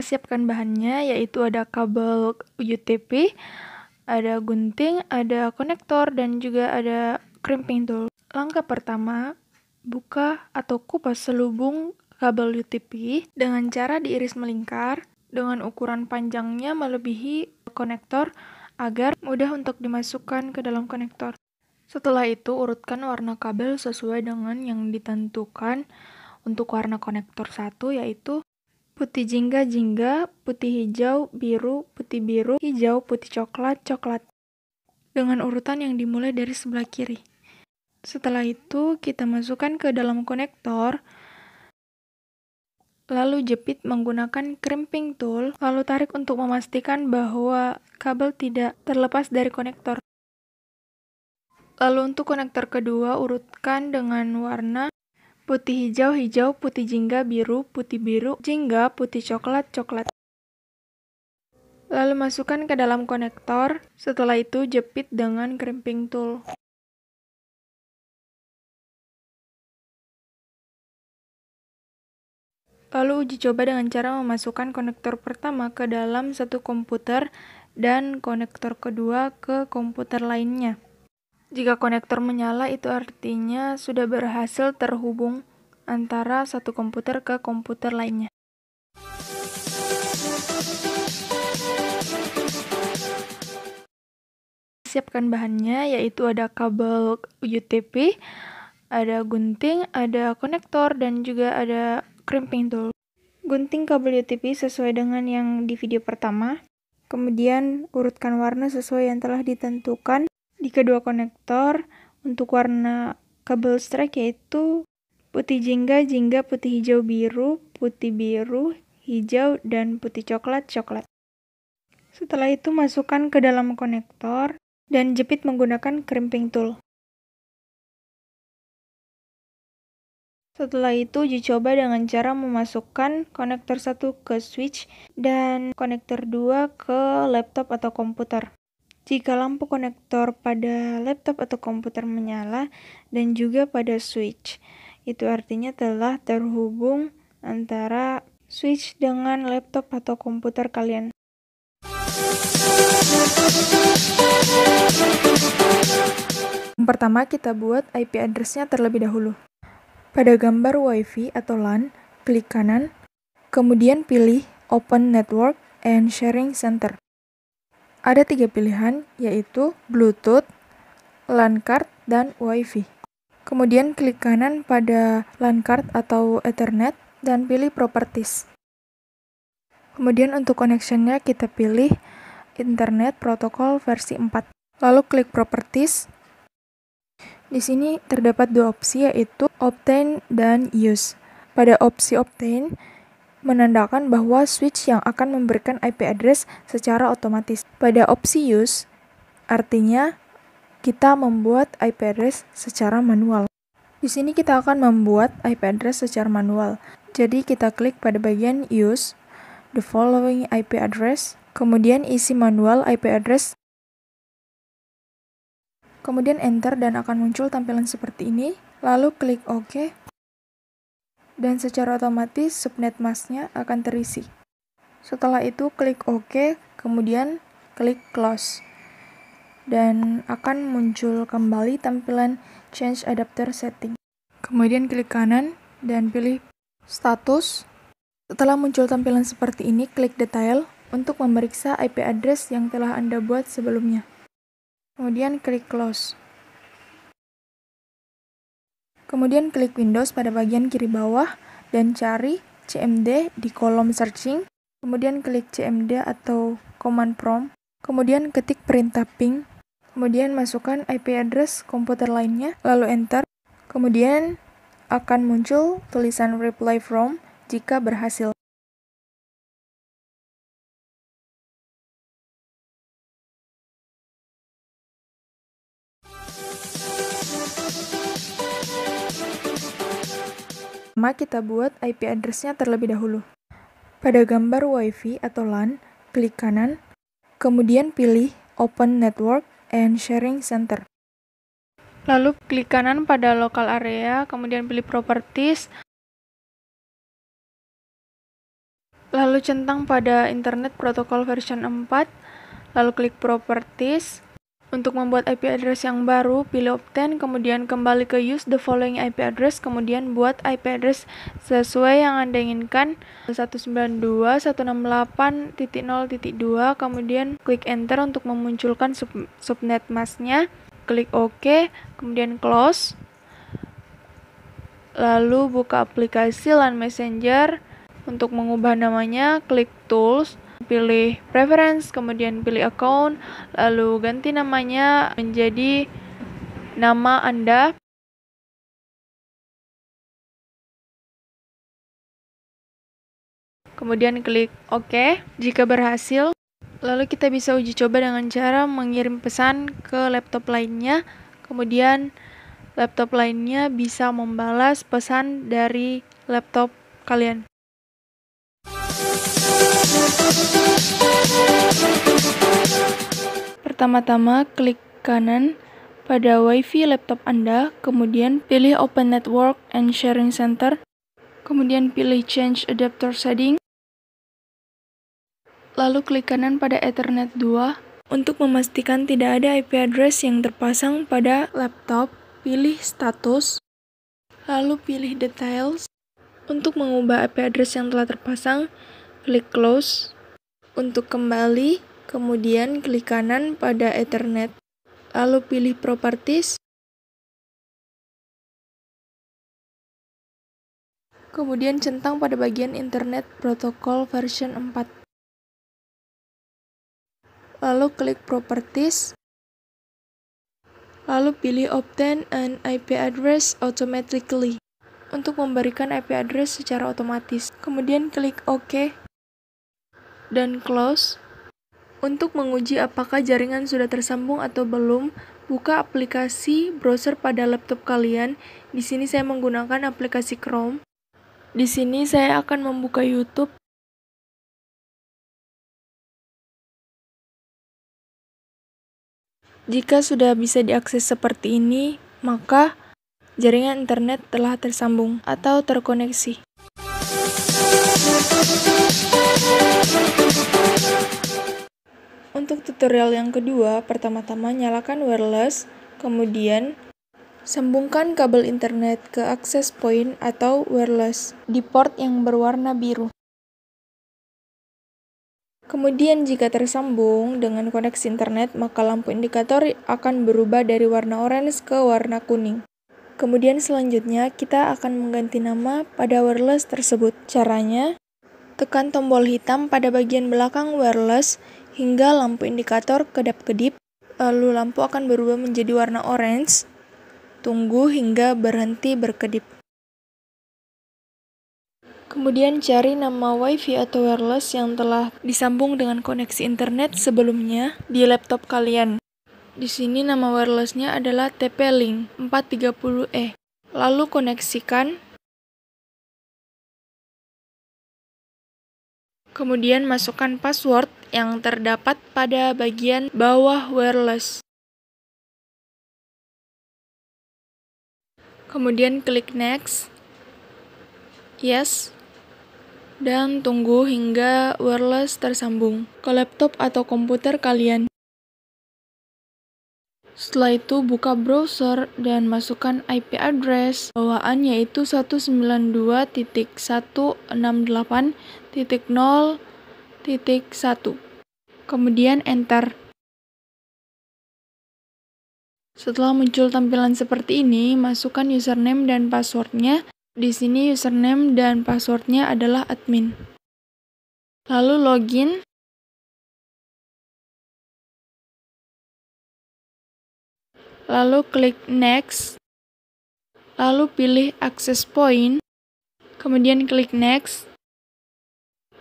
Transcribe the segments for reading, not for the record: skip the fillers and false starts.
Siapkan bahannya, yaitu ada kabel UTP, ada gunting, ada konektor, dan juga ada crimping tool. Langkah pertama, buka atau kupas selubung kabel UTP dengan cara diiris melingkar dengan ukuran panjangnya melebihi konektor agar mudah untuk dimasukkan ke dalam konektor. Setelah itu, urutkan warna kabel sesuai dengan yang ditentukan. Untuk warna konektor 1 yaitu putih jingga, putih hijau, biru, hijau, putih coklat, coklat. Dengan urutan yang dimulai dari sebelah kiri. Setelah itu, kita masukkan ke dalam konektor. Lalu jepit menggunakan crimping tool. Lalu tarik untuk memastikan bahwa kabel tidak terlepas dari konektor. Lalu untuk konektor kedua, urutkan dengan warna putih hijau, hijau, putih jingga, biru, jingga, putih coklat, coklat. Lalu masukkan ke dalam konektor, setelah itu jepit dengan crimping tool. Lalu uji coba dengan cara memasukkan konektor pertama ke dalam satu komputer dan konektor kedua ke komputer lainnya. Jika konektor menyala, itu artinya sudah berhasil terhubung antara satu komputer ke komputer lainnya. Siapkan bahannya, yaitu ada kabel UTP, ada gunting, ada konektor, dan juga ada crimping tool. Gunting kabel UTP sesuai dengan yang di video pertama. Kemudian urutkan warna sesuai yang telah ditentukan di kedua konektor. Untuk warna kabel strike yaitu putih jingga, putih hijau, biru, hijau, dan putih coklat, coklat. Setelah itu masukkan ke dalam konektor dan jepit menggunakan crimping tool. Setelah itu uji coba dengan cara memasukkan konektor 1 ke switch dan konektor 2 ke laptop atau komputer. Jika lampu konektor pada laptop atau komputer menyala dan juga pada switch, itu artinya telah terhubung antara switch dengan laptop atau komputer kalian. Yang pertama, kita buat IP address-nya terlebih dahulu. Pada gambar WiFi atau LAN, klik kanan, kemudian pilih Open Network and Sharing Center. Ada 3 pilihan, yaitu Bluetooth, LAN card, dan WiFi. Kemudian klik kanan pada LAN card atau Ethernet dan pilih Properties. Kemudian untuk connection-nya kita pilih Internet Protocol versi 4. Lalu klik Properties. Di sini terdapat 2 opsi, yaitu Obtain dan Use. Pada opsi Obtain, menandakan bahwa switch yang akan memberikan IP address secara otomatis. Pada opsi Use, artinya kita membuat IP address secara manual. Di sini kita akan membuat IP address secara manual. Jadi kita klik pada bagian Use, the following IP address, kemudian isi manual IP address, kemudian enter dan akan muncul tampilan seperti ini. Lalu klik OK. Dan secara otomatis subnet mask-nya akan terisi. Setelah itu klik OK, kemudian klik Close. Dan akan muncul kembali tampilan Change Adapter Setting. Kemudian klik kanan dan pilih Status. Setelah muncul tampilan seperti ini, klik Detail untuk memeriksa IP address yang telah Anda buat sebelumnya. Kemudian klik Close. Kemudian klik Windows pada bagian kiri bawah dan cari CMD di kolom searching. Kemudian klik CMD atau Command Prompt. Kemudian ketik perintah ping. Kemudian masukkan IP address komputer lainnya, lalu enter. Kemudian akan muncul tulisan Reply From jika berhasil. Pertama, kita buat IP address-nya terlebih dahulu. Pada gambar WiFi atau LAN, klik kanan, kemudian pilih Open Network and Sharing Center. Lalu klik kanan pada Local Area, kemudian pilih Properties. Lalu centang pada Internet Protocol version 4, lalu klik Properties. Untuk membuat IP address yang baru, pilih Obtain, kemudian kembali ke Use the following IP address, kemudian buat IP address sesuai yang Anda inginkan, 192.168.0.2, kemudian klik Enter untuk memunculkan subnet masknya, klik OK, kemudian Close, lalu buka aplikasi LAN Messenger. Untuk mengubah namanya, klik Tools, pilih Preference, kemudian pilih Account, lalu ganti namanya menjadi nama Anda. Kemudian klik OK. Jika berhasil, lalu kita bisa uji coba dengan cara mengirim pesan ke laptop lainnya. Kemudian laptop lainnya bisa membalas pesan dari laptop kalian. Pertama-tama, klik kanan pada WiFi laptop Anda, kemudian pilih Open Network and Sharing Center, kemudian pilih Change Adapter Setting, lalu klik kanan pada Ethernet 2. Untuk memastikan tidak ada IP address yang terpasang pada laptop, pilih Status, lalu pilih Details. Untuk mengubah IP address yang telah terpasang, klik Close. Untuk kembali, kemudian klik kanan pada Ethernet, lalu pilih Properties, kemudian centang pada bagian Internet Protocol version 4. Lalu klik Properties, lalu pilih Obtain an IP address automatically untuk memberikan IP address secara otomatis. Kemudian klik OK dan Close. Untuk menguji apakah jaringan sudah tersambung atau belum, buka aplikasi browser pada laptop kalian. Di sini saya menggunakan aplikasi Chrome. Di sini saya akan membuka YouTube. Jika sudah bisa diakses seperti ini, maka jaringan internet telah tersambung atau terkoneksi. Untuk tutorial yang kedua, pertama-tama nyalakan wireless, kemudian sambungkan kabel internet ke access point atau wireless di port yang berwarna biru. Kemudian jika tersambung dengan koneksi internet, maka lampu indikator akan berubah dari warna orange ke warna kuning. Kemudian selanjutnya kita akan mengganti nama pada wireless tersebut. Caranya, tekan tombol hitam pada bagian belakang wireless hingga lampu indikator kedap-kedip, lalu lampu akan berubah menjadi warna orange. Tunggu hingga berhenti berkedip. Kemudian cari nama WiFi atau wireless yang telah disambung dengan koneksi internet sebelumnya di laptop kalian. Di sini nama wirelessnya adalah TP-Link 430E. Lalu koneksikan. Kemudian masukkan password yang terdapat pada bagian bawah wireless. Kemudian klik Next, Yes, dan tunggu hingga wireless tersambung ke laptop atau komputer kalian. Setelah itu buka browser dan masukkan IP address bawaan yaitu 192.168.0.1. Kemudian enter. Setelah muncul tampilan seperti ini, masukkan username dan passwordnya. Di sini username dan passwordnya adalah admin. Lalu login. Lalu klik Next. Lalu pilih Access Point. Kemudian klik Next.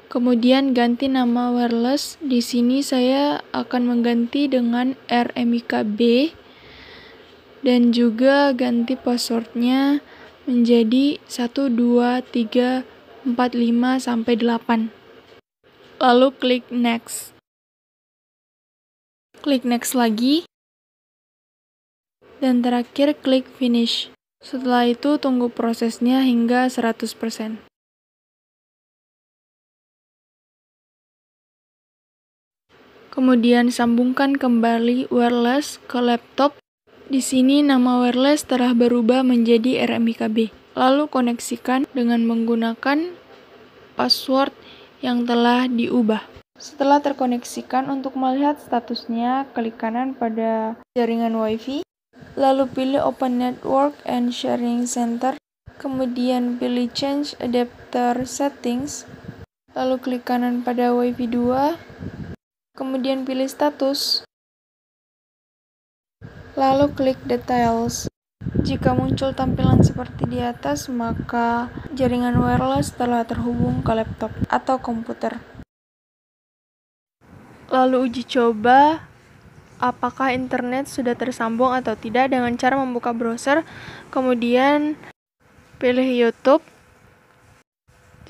Kemudian ganti nama wireless. Di sini saya akan mengganti dengan RMIKB. Dan juga ganti passwordnya menjadi 12345-8. Lalu klik Next. Klik Next lagi. Dan terakhir klik Finish. Setelah itu tunggu prosesnya hingga 100%. Kemudian sambungkan kembali wireless ke laptop. Di sini nama wireless telah berubah menjadi RMIKB. Lalu koneksikan dengan menggunakan password yang telah diubah. Setelah terkoneksikan, untuk melihat statusnya, klik kanan pada jaringan Wi-Fi, lalu pilih Open Network and Sharing Center, kemudian pilih Change Adapter Settings, lalu klik kanan pada Wi-Fi 2, kemudian pilih Status, lalu klik Details. Jika muncul tampilan seperti di atas, maka jaringan wireless telah terhubung ke laptop atau komputer. Lalu uji coba apakah internet sudah tersambung atau tidak dengan cara membuka browser, kemudian pilih YouTube.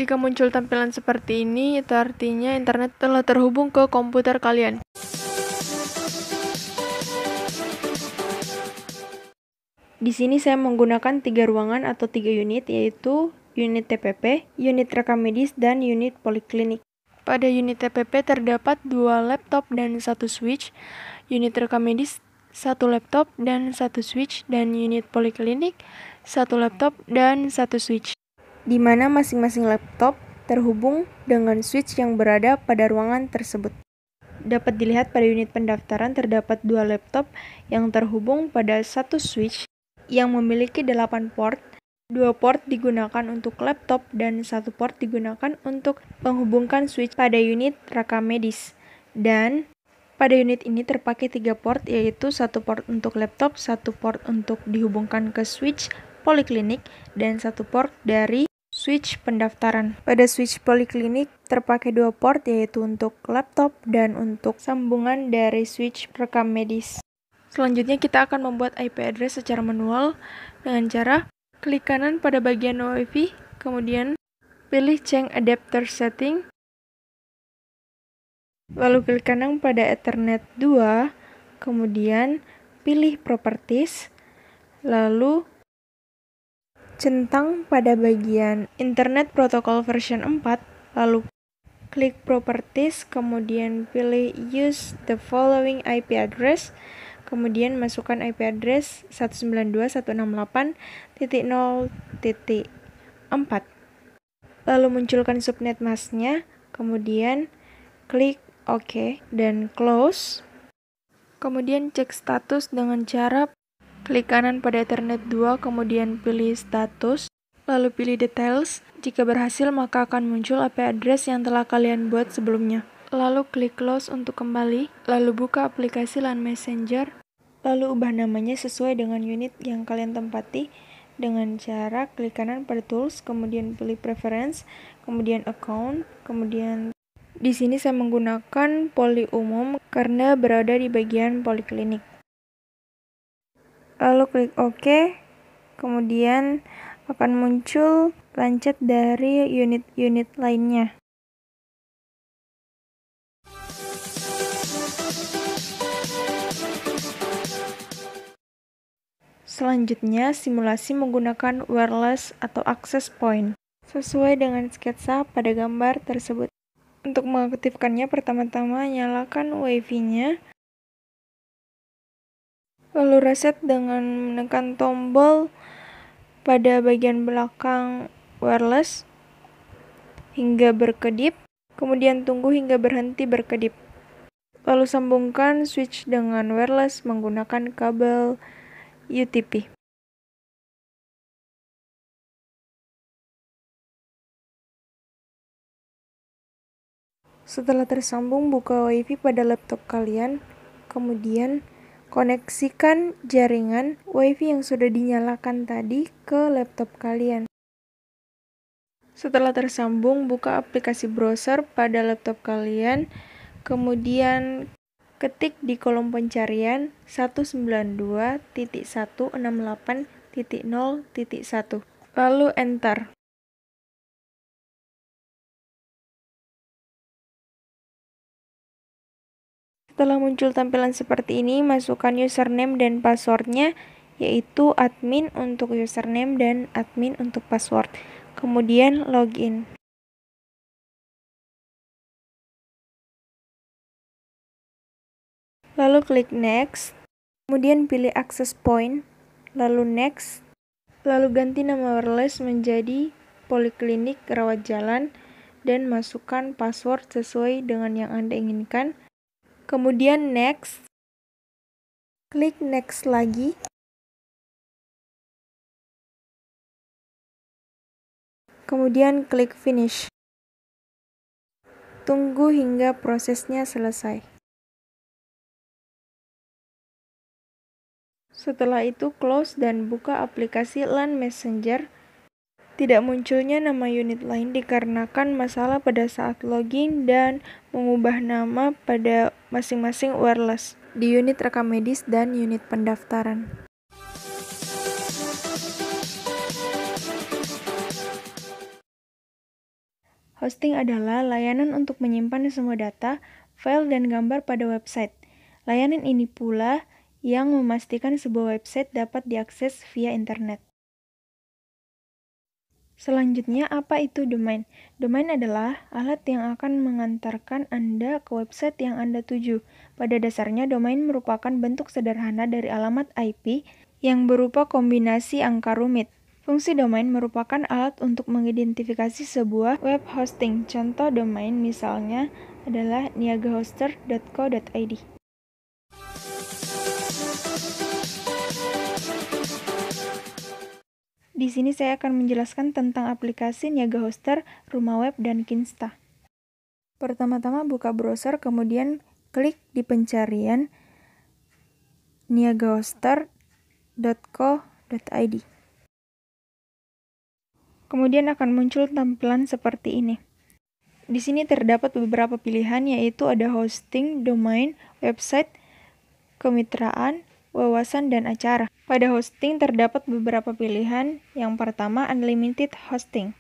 Jika muncul tampilan seperti ini, itu artinya internet telah terhubung ke komputer kalian. Di sini saya menggunakan 3 ruangan atau 3 unit, yaitu unit TPP, unit rekam medis, dan unit poliklinik. Pada unit TPP terdapat 2 laptop dan 1 switch, unit rekam medis 1 laptop dan 1 switch, dan unit poliklinik 1 laptop dan 1 switch, di mana masing-masing laptop terhubung dengan switch yang berada pada ruangan tersebut. Dapat dilihat pada unit pendaftaran terdapat 2 laptop yang terhubung pada 1 switch yang memiliki 8 port. 2 port digunakan untuk laptop dan 1 port digunakan untuk menghubungkan switch pada unit rekam medis. Dan pada unit ini terpakai 3 port, yaitu 1 port untuk laptop, 1 port untuk dihubungkan ke switch poliklinik, dan 1 port dari switch pendaftaran. Pada switch poliklinik terpakai 2 port, yaitu untuk laptop dan untuk sambungan dari switch rekam medis. Selanjutnya kita akan membuat IP address secara manual dengan cara klik kanan pada bagian Wi-Fi, kemudian pilih Change Adapter Setting, lalu klik kanan pada Ethernet 2, kemudian pilih Properties, lalu centang pada bagian Internet Protocol version 4, lalu klik Properties, kemudian pilih Use the following IP address, kemudian masukkan IP address 192.168.0.4, lalu munculkan subnet masknya, kemudian klik OK dan Close. Kemudian cek status dengan cara klik kanan pada Ethernet 2, kemudian pilih Status, lalu pilih Details. Jika berhasil, maka akan muncul IP address yang telah kalian buat sebelumnya. Lalu klik Close untuk kembali, lalu buka aplikasi LAN Messenger, lalu ubah namanya sesuai dengan unit yang kalian tempati dengan cara klik kanan pada Tools, kemudian pilih Preference, kemudian Account, kemudian di sini saya menggunakan poli umum karena berada di bagian poliklinik. Lalu klik OK, kemudian akan muncul lancet dari unit-unit lainnya. Selanjutnya, simulasi menggunakan wireless atau access point sesuai dengan sketsa pada gambar tersebut. Untuk mengaktifkannya, pertama-tama nyalakan Wi-Fi-nya, lalu reset dengan menekan tombol pada bagian belakang wireless hingga berkedip, kemudian tunggu hingga berhenti berkedip. Lalu sambungkan switch dengan wireless menggunakan kabel UTP. Setelah tersambung, buka Wi-Fi pada laptop kalian, kemudian koneksikan jaringan Wi-Fi yang sudah dinyalakan tadi ke laptop kalian. Setelah tersambung, buka aplikasi browser pada laptop kalian, kemudian ketik di kolom pencarian 192.168.0.1, lalu enter. Setelah muncul tampilan seperti ini, masukkan username dan passwordnya, yaitu admin untuk username dan admin untuk password. Kemudian login. lalu klik Next, kemudian pilih Access Point, lalu Next, lalu ganti nama wireless menjadi Poliklinik Rawat Jalan, dan masukkan password sesuai dengan yang Anda inginkan. Kemudian Next, klik Next lagi, kemudian klik Finish. Tunggu hingga prosesnya selesai. Setelah itu close dan buka aplikasi LAN Messenger. Tidak munculnya nama unit lain dikarenakan masalah pada saat login dan mengubah nama pada masing-masing wireless di unit rekam medis dan unit pendaftaran. Hosting adalah layanan untuk menyimpan semua data, file, dan gambar pada website. Layanan ini pula yang memastikan sebuah website dapat diakses via internet. Selanjutnya, apa itu domain? Domain adalah alat yang akan mengantarkan Anda ke website yang Anda tuju. Pada dasarnya, domain merupakan bentuk sederhana dari alamat IP yang berupa kombinasi angka rumit. Fungsi domain merupakan alat untuk mengidentifikasi sebuah web hosting. Contoh domain misalnya adalah niagahoster.co.id. Di sini saya akan menjelaskan tentang aplikasi Niaga Hoster, Rumah Web, dan Kinsta. Pertama-tama buka browser, kemudian klik di pencarian niagahoster.co.id. Kemudian akan muncul tampilan seperti ini. Di sini terdapat beberapa pilihan, yaitu ada hosting, domain, website, kemitraan, wawasan, dan acara. Pada hosting terdapat beberapa pilihan. Yang pertama, Unlimited Hosting.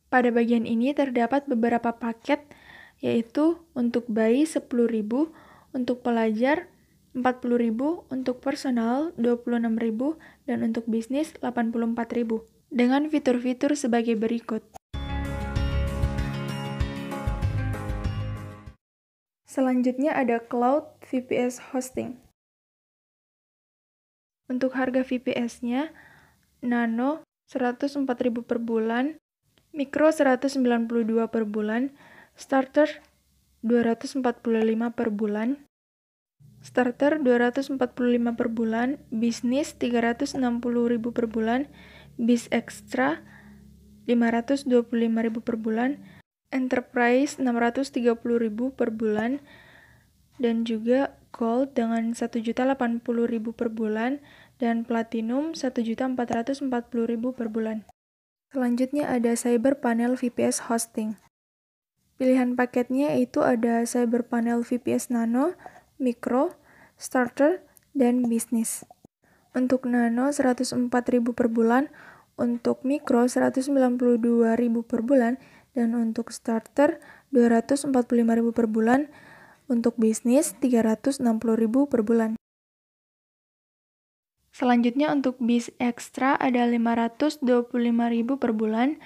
Pada bagian ini terdapat beberapa paket, yaitu untuk bayi 10.000, untuk pelajar 40.000, untuk personal 26.000, dan untuk bisnis 84.000. Dengan fitur-fitur sebagai berikut. Selanjutnya ada Cloud VPS Hosting. Untuk harga VPS-nya, Nano 104.000 per bulan, Micro 192 per bulan, Starter 245 per bulan, Starter 245 per bulan, Bisnis 360.000 per bulan, Bis Extra 525.000 per bulan, Enterprise 630.000 per bulan, dan juga Gold dengan 1.080.000 per bulan, dan Platinum 1.440.000 per bulan. Selanjutnya ada Cyber Panel VPS Hosting. Pilihan paketnya itu ada Cyber Panel VPS Nano, Micro, Starter, dan Bisnis. Untuk Nano 104.000 per bulan, untuk Micro 192.000 per bulan, dan untuk Starter 245.000 per bulan, untuk Bisnis 360.000 per bulan. Selanjutnya untuk Bis Extra ada 525.000 per bulan,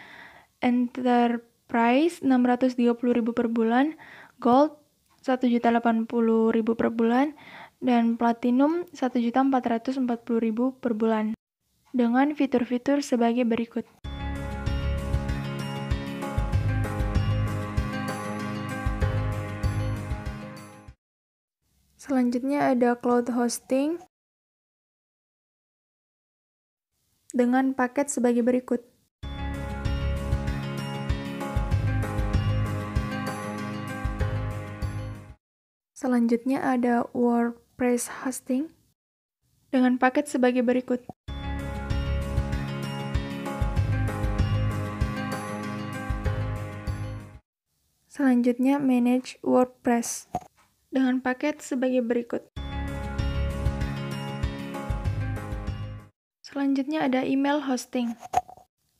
Enterprise 630.000 per bulan, Gold 1.080.000 per bulan, dan Platinum 1.440.000 per bulan. Dengan fitur-fitur sebagai berikut. Selanjutnya ada Cloud Hosting dengan paket sebagai berikut. Selanjutnya ada WordPress Hosting dengan paket sebagai berikut. Selanjutnya Manage WordPress dengan paket sebagai berikut. Selanjutnya ada Email Hosting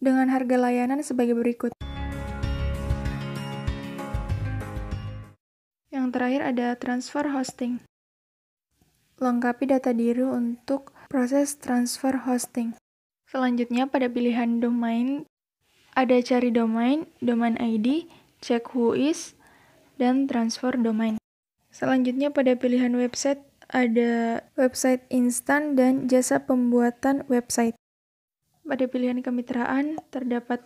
dengan harga layanan sebagai berikut. Yang terakhir ada Transfer Hosting. Lengkapi data diri untuk proses transfer hosting. Selanjutnya pada pilihan domain ada cari domain, domain ID, check who is, dan transfer domain. Selanjutnya pada pilihan website ada website instan dan jasa pembuatan website. Pada pilihan kemitraan terdapat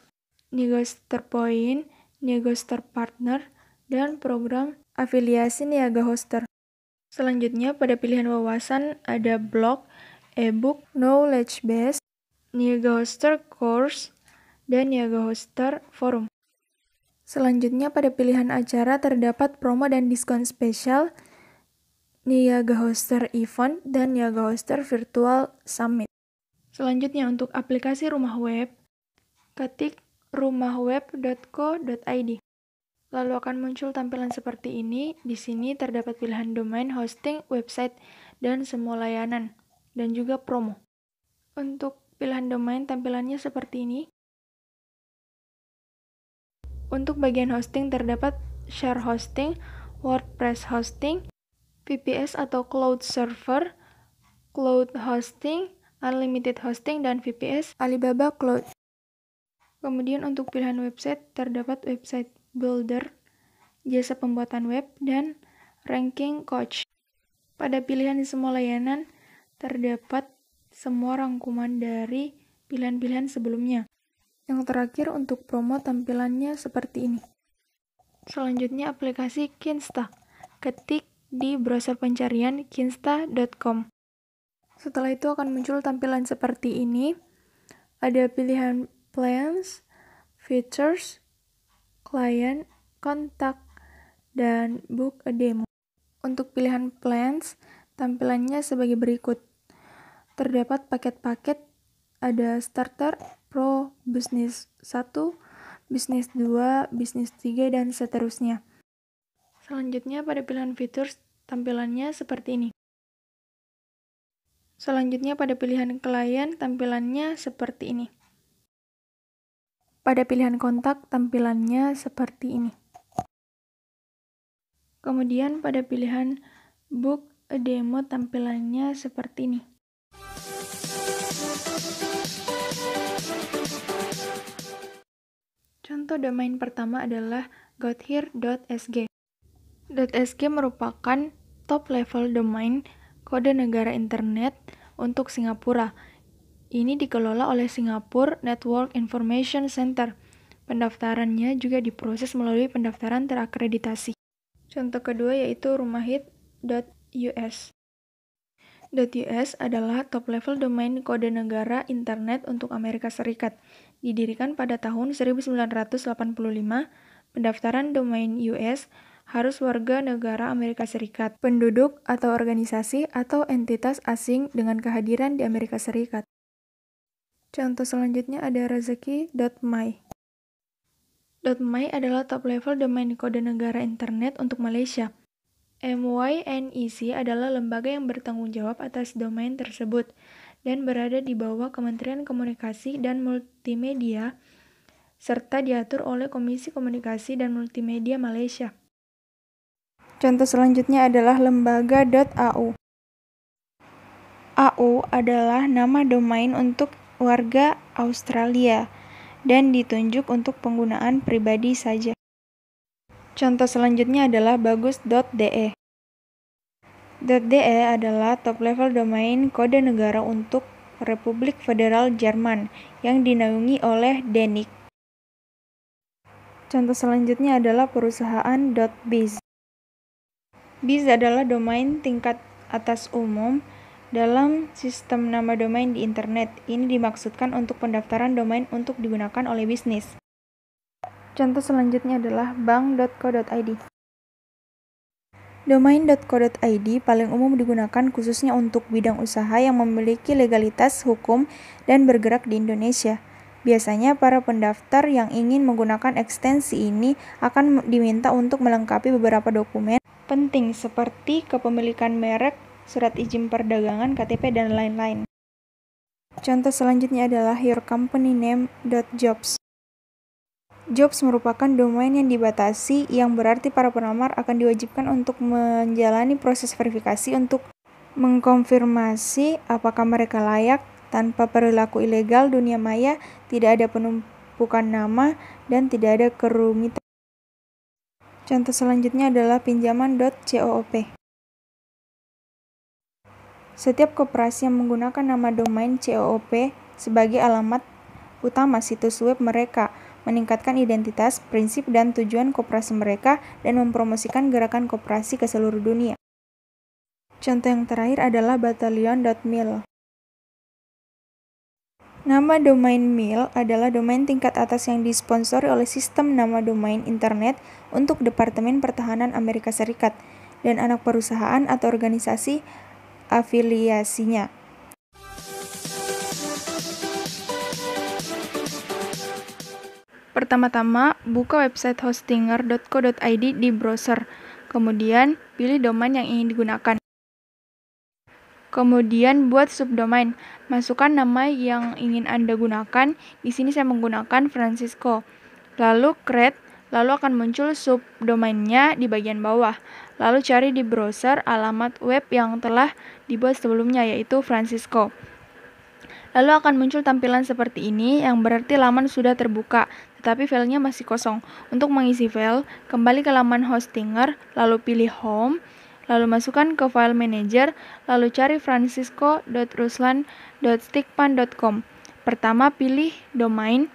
Niagoster Point, Niagoster Partner, dan program afiliasi Niaga Hoster. Selanjutnya pada pilihan wawasan ada blog, ebook, knowledge base, Niaga Hoster Course, dan Niaga Hoster Forum. Selanjutnya pada pilihan acara terdapat promo dan diskon spesial, Niaga Hoster Event, dan Niaga Hoster Virtual Summit. Selanjutnya untuk aplikasi rumah web, ketik rumahweb.co.id. Lalu akan muncul tampilan seperti ini. Di sini terdapat pilihan domain, hosting, website, dan semua layanan, dan juga promo. Untuk pilihan domain tampilannya seperti ini. Untuk bagian hosting terdapat share hosting, WordPress hosting, VPS atau cloud server, cloud hosting, unlimited hosting, dan VPS Alibaba Cloud. Kemudian untuk pilihan website terdapat website builder, jasa pembuatan web, dan ranking coach. Pada pilihan di semua layanan terdapat semua rangkuman dari pilihan-pilihan sebelumnya. Yang terakhir untuk promo tampilannya seperti ini. Selanjutnya aplikasi Kinsta. Ketik di browser pencarian kinsta.com. Setelah itu akan muncul tampilan seperti ini. Ada pilihan plans, features, client, kontak, dan book a demo. Untuk pilihan plans, tampilannya sebagai berikut. Terdapat paket-paket, ada starter, pro, bisnis 1, bisnis 2, bisnis 3, dan seterusnya. Selanjutnya pada pilihan features, tampilannya seperti ini. Selanjutnya pada pilihan klien, tampilannya seperti ini. Pada pilihan kontak, tampilannya seperti ini. Kemudian pada pilihan book a demo, tampilannya seperti ini. Contoh domain pertama adalah gothere.sg. .sg merupakan top level domain kode negara internet untuk Singapura. Ini dikelola oleh Singapore Network Information Center. Pendaftarannya juga diproses melalui pendaftaran terakreditasi. Contoh kedua yaitu rumahit.us. .us adalah top level domain kode negara internet untuk Amerika Serikat. Didirikan pada tahun 1985, pendaftaran domain US harus warga negara Amerika Serikat, penduduk atau organisasi atau entitas asing dengan kehadiran di Amerika Serikat. Contoh selanjutnya ada rezeki.my. .my adalah top level domain kode negara internet untuk Malaysia. MYNEC adalah lembaga yang bertanggung jawab atas domain tersebut dan berada di bawah Kementerian Komunikasi dan Multimedia serta diatur oleh Komisi Komunikasi dan Multimedia Malaysia. Contoh selanjutnya adalah lembaga.au. AU adalah nama domain untuk warga Australia dan ditunjuk untuk penggunaan pribadi saja. Contoh selanjutnya adalah bagus.de. .de adalah top level domain kode negara untuk Republik Federal Jerman yang dinaungi oleh DENIC. Contoh selanjutnya adalah perusahaan.biz. Biz adalah domain tingkat atas umum dalam sistem nama domain di internet. Ini dimaksudkan untuk pendaftaran domain untuk digunakan oleh bisnis. Contoh selanjutnya adalah bank.co.id. Domain.co.id paling umum digunakan khususnya untuk bidang usaha yang memiliki legalitas hukum dan bergerak di Indonesia. Biasanya para pendaftar yang ingin menggunakan ekstensi ini akan diminta untuk melengkapi beberapa dokumen penting seperti kepemilikan merek, surat izin perdagangan, KTP, dan lain-lain. Contoh selanjutnya adalah yourcompanyname.jobs. Jobs merupakan domain yang dibatasi, yang berarti para pelamar akan diwajibkan untuk menjalani proses verifikasi untuk mengkonfirmasi apakah mereka layak tanpa perilaku ilegal dunia maya, tidak ada penumpukan nama, dan tidak ada kerumitan. Contoh selanjutnya adalah pinjaman.coop. Setiap koperasi yang menggunakan nama domain COOP sebagai alamat utama situs web mereka meningkatkan identitas, prinsip, dan tujuan koperasi mereka dan mempromosikan gerakan koperasi ke seluruh dunia. Contoh yang terakhir adalah battalion.mil. Nama domain mil adalah domain tingkat atas yang disponsori oleh sistem nama domain internet untuk Departemen Pertahanan Amerika Serikat dan anak perusahaan atau organisasi afiliasinya. Pertama-tama, buka website hostinger.co.id di browser. Kemudian, pilih domain yang ingin digunakan. Kemudian, buat subdomain. Masukkan nama yang ingin Anda gunakan. Di sini saya menggunakan Francisco. Lalu, create. Lalu akan muncul subdomainnya di bagian bawah. Lalu cari di browser alamat web yang telah dibuat sebelumnya, yaitu Francisco. Lalu akan muncul tampilan seperti ini, yang berarti laman sudah terbuka, tetapi filenya masih kosong. Untuk mengisi file, kembali ke laman Hostinger, lalu pilih Home, lalu masukkan ke File Manager, lalu cari francisco.ruslan.stickpan.com. Pertama pilih domain,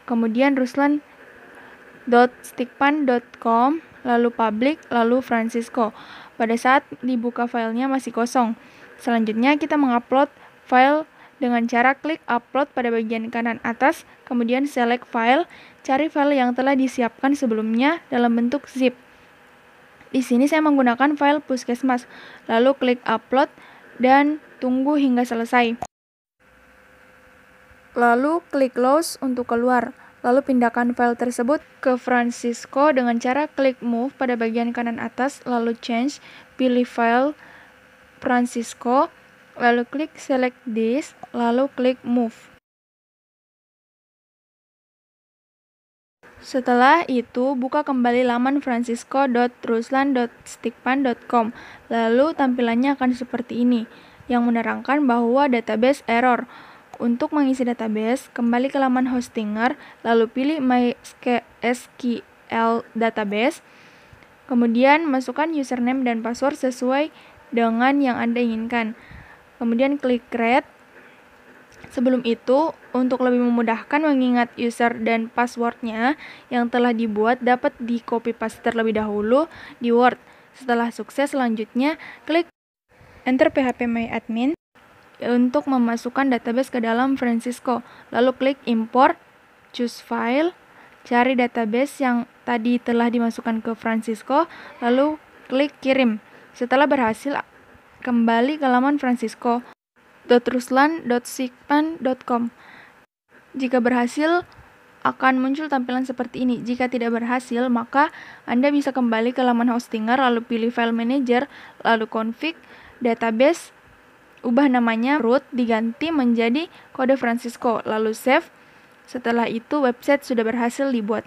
kemudian ruslan.stickpan.com, lalu public, lalu Francisco. Pada saat dibuka filenya masih kosong. Selanjutnya kita mengupload file dengan cara klik upload pada bagian kanan atas, kemudian select file, cari file yang telah disiapkan sebelumnya dalam bentuk zip. Di sini saya menggunakan file puskesmas, lalu klik upload dan tunggu hingga selesai. Lalu klik close untuk keluar. Lalu pindahkan file tersebut ke Francisco dengan cara klik move pada bagian kanan atas, lalu change, pilih file Francisco, lalu klik select this, lalu klik move. Setelah itu, buka kembali laman francisco.ruslan.stickpan.com. Lalu tampilannya akan seperti ini, yang menerangkan bahwa database error. Untuk mengisi database, kembali ke laman Hostinger, lalu pilih MySQL Database, kemudian masukkan username dan password sesuai dengan yang Anda inginkan. Kemudian klik create. Sebelum itu, untuk lebih memudahkan mengingat user dan passwordnya yang telah dibuat dapat di copy paste terlebih dahulu di Word. Setelah sukses, selanjutnya klik enter phpMyAdmin untuk memasukkan database ke dalam Francisco. Lalu klik import, choose file, cari database yang tadi telah dimasukkan ke Francisco, lalu klik kirim. Setelah berhasil, kembali ke laman francisco.ruslan.stickpan.com. Jika berhasil, akan muncul tampilan seperti ini. Jika tidak berhasil, maka Anda bisa kembali ke laman Hostinger, lalu pilih File Manager, lalu config, database, ubah namanya root, diganti menjadi kode Francisco, lalu save. Setelah itu, website sudah berhasil dibuat.